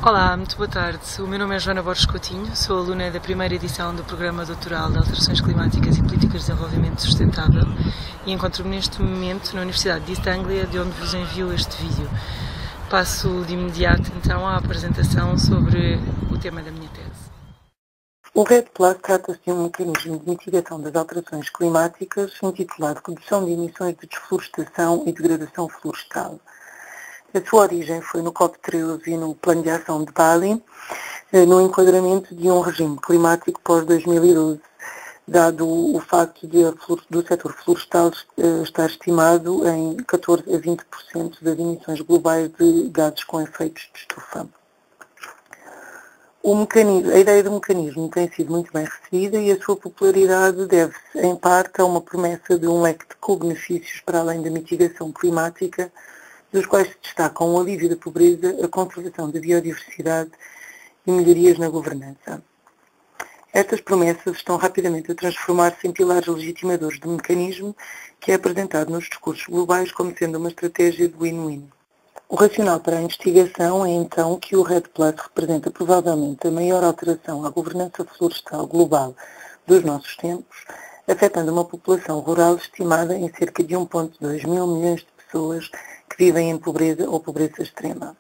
Olá, muito boa tarde. O meu nome é Joana Borges Coutinho, sou aluna da primeira edição do Programa Doutoral de Alterações Climáticas e Políticas de Desenvolvimento Sustentável e encontro-me neste momento na Universidade de East Anglia, de onde vos envio este vídeo. Passo de imediato então à apresentação sobre o tema da minha tese. O REDD+ trata-se de um mecanismo de mitigação das alterações climáticas intitulado Redução de Emissões de Desflorestação e Degradação Florestal. A sua origem foi no COP13 e no Plano de Ação de Bali, no enquadramento de um regime climático pós-2012, dado o facto do setor florestal estar estimado em 14 a 20% das emissões globais de gases com efeitos de estufa. A ideia do mecanismo tem sido muito bem recebida e a sua popularidade deve-se, em parte, a uma promessa de um leque de co-benefícios para além da mitigação climática, dos quais se destacam o alívio da pobreza, a conservação da biodiversidade e melhorias na governança. Estas promessas estão rapidamente a transformar-se em pilares legitimadores do mecanismo, que é apresentado nos discursos globais como sendo uma estratégia de win-win. O racional para a investigação é então que o REDD+ representa provavelmente a maior alteração à governança florestal global dos nossos tempos, afetando uma população rural estimada em cerca de 1,2 mil milhões de pessoas que vivem em pobreza ou pobreza extrema.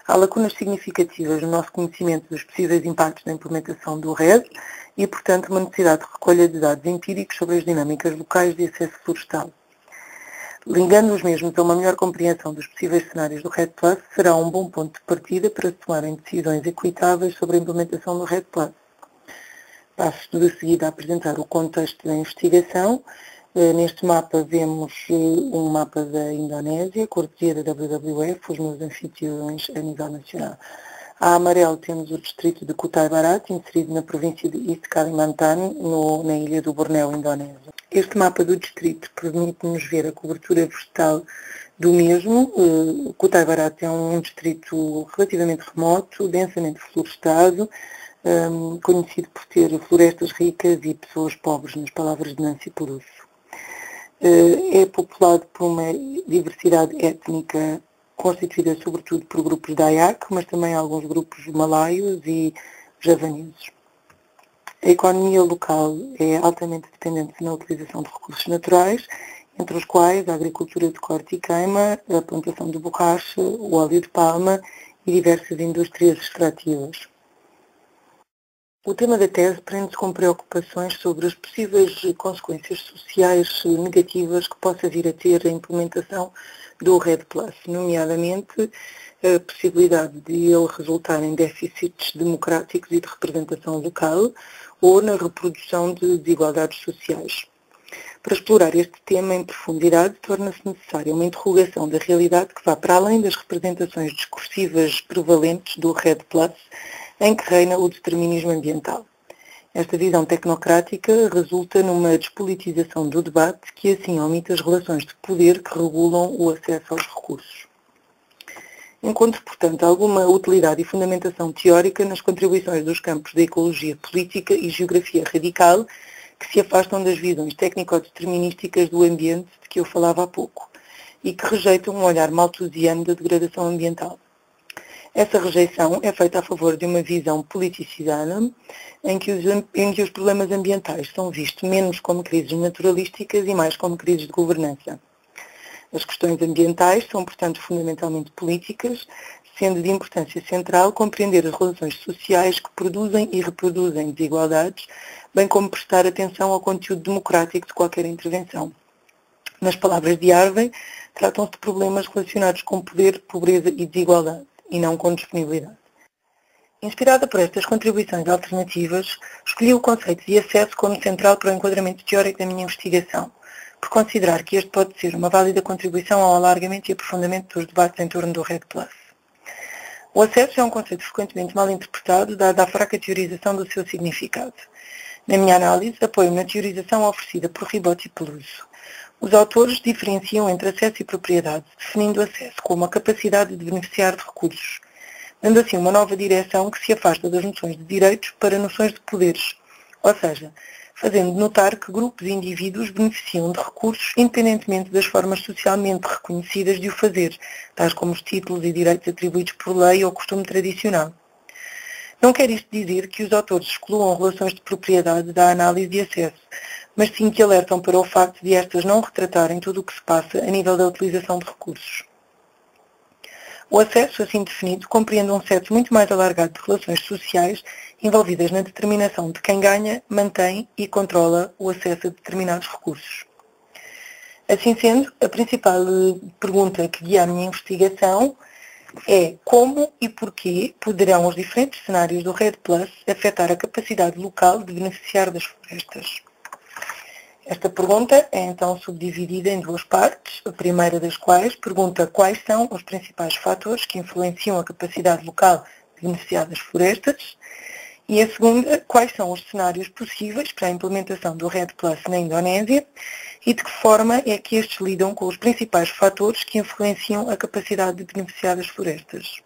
Há lacunas significativas no nosso conhecimento dos possíveis impactos da implementação do REDD e, portanto, uma necessidade de recolha de dados empíricos sobre as dinâmicas locais de acesso florestal. Ligando os mesmos a uma melhor compreensão dos possíveis cenários do REDD+, será um bom ponto de partida para se tomarem decisões equitáveis sobre a implementação do REDD+. Passo de seguida a apresentar o contexto da investigação. Neste mapa vemos um mapa da Indonésia, cortesia da WWF, os meus anfitriões a nível nacional. A amarelo temos o distrito de Kutai Barat, inserido na província de East Kalimantan, na ilha do Bornéu, Indonésia. Este mapa do distrito permite-nos ver a cobertura vegetal do mesmo. Kutai Barat é um distrito relativamente remoto, densamente florestado, conhecido por ter florestas ricas e pessoas pobres, nas palavras de Nancy Pelosi. É populado por uma diversidade étnica constituída sobretudo por grupos Dayak, mas também alguns grupos malaios e javaneses. A economia local é altamente dependente na utilização de recursos naturais, entre os quais a agricultura de corte e queima, a plantação de borracha, o óleo de palma e diversas indústrias extrativas. O tema da tese prende-se com preocupações sobre as possíveis consequências sociais negativas que possa vir a ter a implementação do REDD+, nomeadamente a possibilidade de ele resultar em déficits democráticos e de representação local ou na reprodução de desigualdades sociais. Para explorar este tema em profundidade, torna-se necessária uma interrogação da realidade que vá para além das representações discursivas prevalentes do REDD+, em que reina o determinismo ambiental. Esta visão tecnocrática resulta numa despolitização do debate que assim omite as relações de poder que regulam o acesso aos recursos. Encontro, portanto, alguma utilidade e fundamentação teórica nas contribuições dos campos da ecologia política e geografia radical que se afastam das visões técnico-determinísticas do ambiente de que eu falava há pouco e que rejeitam um olhar malthusiano da degradação ambiental. Essa rejeição é feita a favor de uma visão politicizada em que os problemas ambientais são vistos menos como crises naturalísticas e mais como crises de governança. As questões ambientais são, portanto, fundamentalmente políticas, sendo de importância central compreender as relações sociais que produzem e reproduzem desigualdades, bem como prestar atenção ao conteúdo democrático de qualquer intervenção. Nas palavras de Harvey, tratam-se de problemas relacionados com poder, pobreza e desigualdade, e não com disponibilidade. Inspirada por estas contribuições alternativas, escolhi o conceito de acesso como central para o enquadramento teórico da minha investigação, por considerar que este pode ser uma válida contribuição ao alargamento e aprofundamento dos debates em torno do REDD+. O acesso é um conceito frequentemente mal interpretado, dada a fraca teorização do seu significado. Na minha análise, apoio-me na teorização oferecida por Ribot e Peluso. Os autores diferenciam entre acesso e propriedade, definindo o acesso como a capacidade de beneficiar de recursos, dando assim uma nova direção que se afasta das noções de direitos para noções de poderes, ou seja, fazendo notar que grupos de indivíduos beneficiam de recursos independentemente das formas socialmente reconhecidas de o fazer, tais como os títulos e direitos atribuídos por lei ou costume tradicional. Não quer isto dizer que os autores excluam relações de propriedade da análise e acesso, mas sim que alertam para o facto de estas não retratarem tudo o que se passa a nível da utilização de recursos. O acesso, assim definido, compreende um set muito mais alargado de relações sociais envolvidas na determinação de quem ganha, mantém e controla o acesso a determinados recursos. Assim sendo, a principal pergunta que guia a minha investigação é como e porquê poderão os diferentes cenários do REDD+ afetar a capacidade local de beneficiar das florestas. Esta pergunta é então subdividida em duas partes, a primeira das quais pergunta quais são os principais fatores que influenciam a capacidade local de beneficiar das florestas e a segunda, quais são os cenários possíveis para a implementação do REDD+ na Indonésia e de que forma é que estes lidam com os principais fatores que influenciam a capacidade de beneficiar das florestas.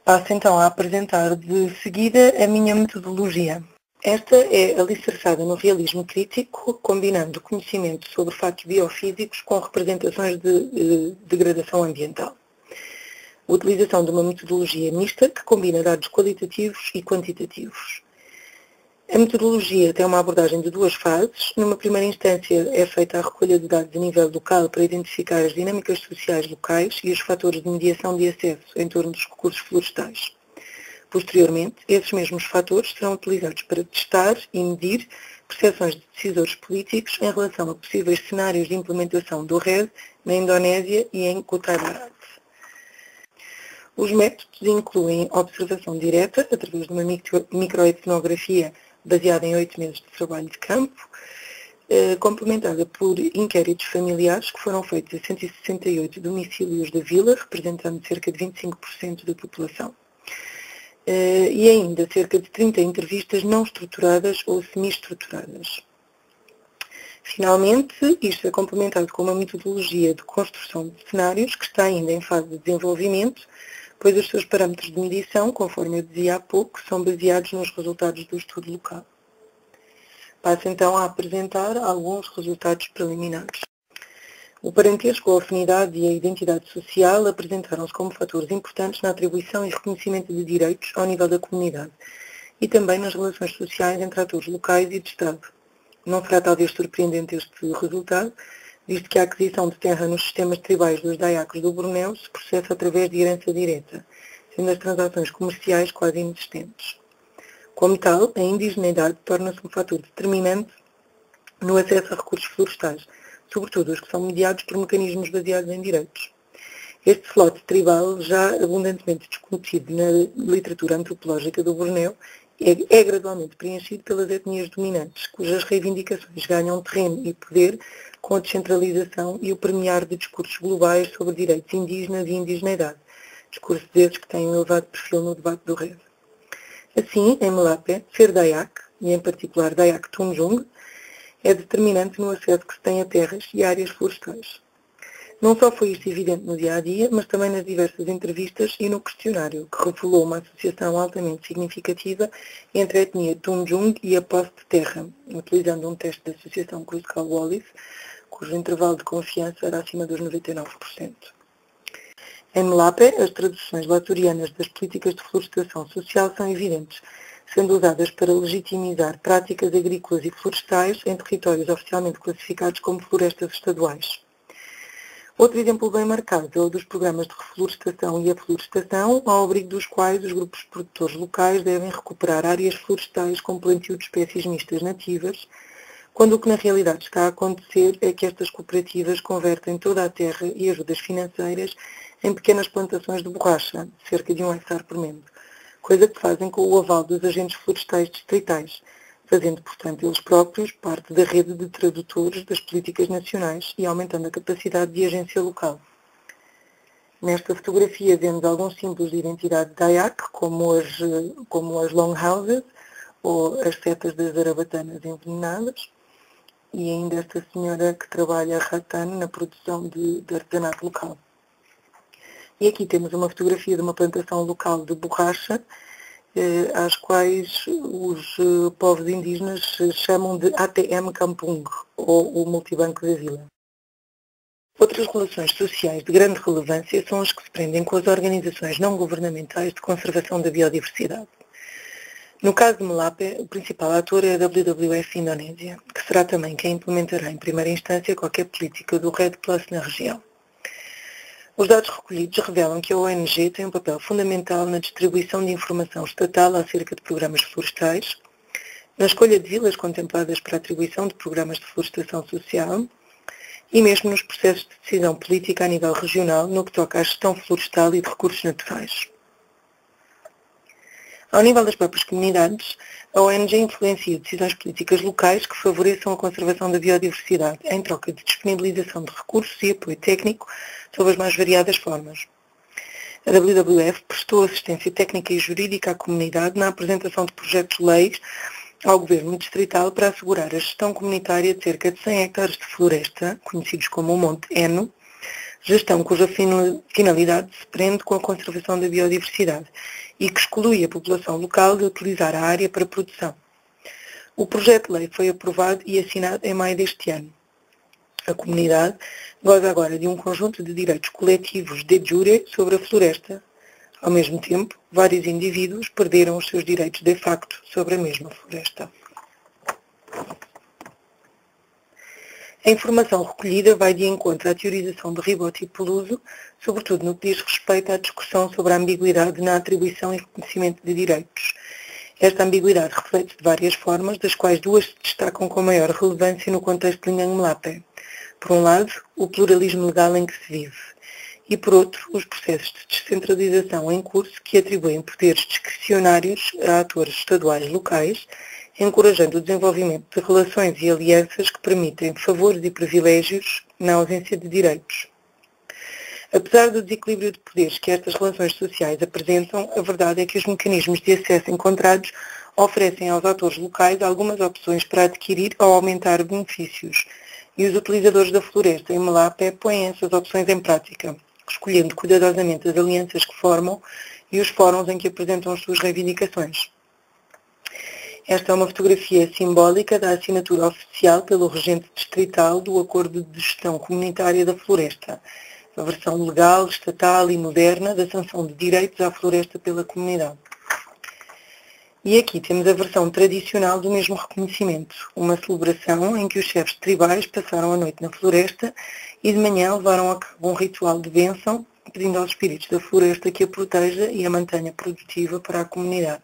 Passo então a apresentar de seguida a minha metodologia. Esta é alicerçada no realismo crítico, combinando conhecimento sobre factos biofísicos com representações de degradação ambiental. A utilização de uma metodologia mista que combina dados qualitativos e quantitativos. A metodologia tem uma abordagem de duas fases. Numa primeira instância é feita a recolha de dados a nível local para identificar as dinâmicas sociais locais e os fatores de mediação de acesso em torno dos recursos florestais. Posteriormente, esses mesmos fatores serão utilizados para testar e medir percepções de decisores políticos em relação a possíveis cenários de implementação do REDD na Indonésia e em Kutai Barat. Os métodos incluem observação direta, através de uma microetnografia baseada em 8 meses de trabalho de campo, complementada por inquéritos familiares que foram feitos a 168 domicílios da vila, representando cerca de 25% da população. E ainda cerca de 30 entrevistas não estruturadas ou semi-estruturadas. Finalmente, isto é complementado com uma metodologia de construção de cenários que está ainda em fase de desenvolvimento, pois os seus parâmetros de medição, conforme eu dizia há pouco, são baseados nos resultados do estudo local. Passo então a apresentar alguns resultados preliminares. O parentesco, a afinidade e a identidade social apresentaram-se como fatores importantes na atribuição e reconhecimento de direitos ao nível da comunidade e também nas relações sociais entre atores locais e de Estado. Não será talvez surpreendente este resultado, visto que a aquisição de terra nos sistemas tribais dos Dayakos do Bornéu se processa através de herança direta, sendo as transações comerciais quase inexistentes. Como tal, a indigeneidade torna-se um fator determinante no acesso a recursos florestais, sobretudo os que são mediados por mecanismos baseados em direitos. Este slot tribal, já abundantemente discutido na literatura antropológica do Bornéu, é gradualmente preenchido pelas etnias dominantes, cujas reivindicações ganham terreno e poder com a descentralização e o permear de discursos globais sobre direitos indígenas e indigeneidade, discursos esses que têm um elevado perfil no debate do REDD. Assim, em Melape, ser Dayak, e em particular Dayak Tunjung, é determinante no acesso que se tem a terras e áreas florestais. Não só foi isto evidente no dia-a-dia, mas também nas diversas entrevistas e no questionário, que revelou uma associação altamente significativa entre a etnia Tunjung e a posse de terra, utilizando um teste de associação Kruskal-Wallis, cujo intervalo de confiança era acima dos 99%. Em Melape, as traduções latorianas das políticas de florestação social são evidentes, sendo usadas para legitimizar práticas agrícolas e florestais em territórios oficialmente classificados como florestas estaduais. Outro exemplo bem marcado é o dos programas de reflorestação e aflorestação, ao abrigo dos quais os grupos produtores locais devem recuperar áreas florestais com plantio de espécies mistas nativas, quando o que na realidade está a acontecer é que estas cooperativas convertem toda a terra e ajudas financeiras em pequenas plantações de borracha, cerca de 1 hectare por membro, coisa que fazem com o aval dos agentes florestais distritais, fazendo, portanto, eles próprios parte da rede de tradutores das políticas nacionais e aumentando a capacidade de agência local. Nesta fotografia vemos alguns símbolos de identidade Dayak, como as longhouses ou as setas das zarabatanas envenenadas, e ainda esta senhora que trabalha rattan na produção de artesanato local. E aqui temos uma fotografia de uma plantação local de borracha, às quais os povos indígenas chamam de ATM Kampung, ou o Multibanco da Vila. Outras relações sociais de grande relevância são as que se prendem com as organizações não governamentais de conservação da biodiversidade. No caso de Melape, o principal ator é a WWF Indonésia, que será também quem implementará em primeira instância qualquer política do REDD+ na região. Os dados recolhidos revelam que a ONG tem um papel fundamental na distribuição de informação estatal acerca de programas florestais, na escolha de vilas contempladas para a atribuição de programas de florestação social e mesmo nos processos de decisão política a nível regional no que toca à gestão florestal e de recursos naturais. Ao nível das próprias comunidades, a ONG influencia decisões políticas locais que favoreçam a conservação da biodiversidade, em troca de disponibilização de recursos e apoio técnico sob as mais variadas formas. A WWF prestou assistência técnica e jurídica à comunidade na apresentação de projetos de leis ao Governo Distrital para assegurar a gestão comunitária de cerca de 100 hectares de floresta, conhecidos como o Monte Eno, gestão cuja finalidade se prende com a conservação da biodiversidade e que exclui a população local de utilizar a área para produção. O projeto de lei foi aprovado e assinado em maio deste ano. A comunidade goza agora de um conjunto de direitos coletivos de jure sobre a floresta. Ao mesmo tempo, vários indivíduos perderam os seus direitos de facto sobre a mesma floresta. A informação recolhida vai de encontro à teorização de Ribot e Peluso, sobretudo no que diz respeito à discussão sobre a ambiguidade na atribuição e reconhecimento de direitos. Esta ambiguidade reflete-se de várias formas, das quais duas se destacam com maior relevância no contexto de Linhang-Melape. Por um lado, o pluralismo legal em que se vive, e por outro, os processos de descentralização em curso que atribuem poderes discricionários a atores estaduais locais, encorajando o desenvolvimento de relações e alianças que permitem favores e privilégios na ausência de direitos. Apesar do desequilíbrio de poderes que estas relações sociais apresentam, a verdade é que os mecanismos de acesso encontrados oferecem aos atores locais algumas opções para adquirir ou aumentar benefícios, e os utilizadores da floresta em Melape põem essas opções em prática, escolhendo cuidadosamente as alianças que formam e os fóruns em que apresentam as suas reivindicações. Esta é uma fotografia simbólica da assinatura oficial pelo regente distrital do Acordo de Gestão Comunitária da Floresta, a versão legal, estatal e moderna da sanção de direitos à floresta pela comunidade. E aqui temos a versão tradicional do mesmo reconhecimento, uma celebração em que os chefes tribais passaram a noite na floresta e de manhã levaram a cabo um ritual de bênção, pedindo aos espíritos da floresta que a proteja e a mantenha produtiva para a comunidade.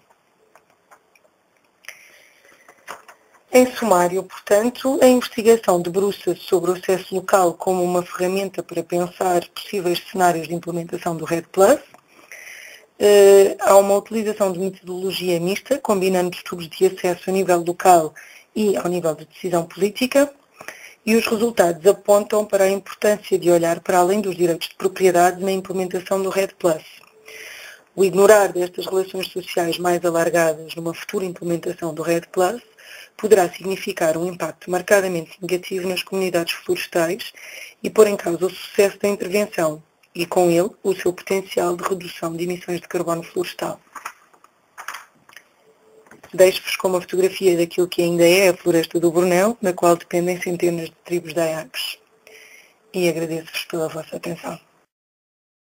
Em sumário, portanto, a investigação debruça-se sobre o acesso local como uma ferramenta para pensar possíveis cenários de implementação do REDD+. Há uma utilização de metodologia mista, combinando estudos de acesso a nível local e ao nível de decisão política, e os resultados apontam para a importância de olhar para além dos direitos de propriedade na implementação do REDD+. O ignorar destas relações sociais mais alargadas numa futura implementação do REDD+, poderá significar um impacto marcadamente negativo nas comunidades florestais e pôr em causa o sucesso da intervenção e, com ele, o seu potencial de redução de emissões de carbono florestal. Deixo-vos com uma fotografia daquilo que ainda é a floresta do Brunel, na qual dependem centenas de tribos de aiapes. E agradeço-vos pela vossa atenção.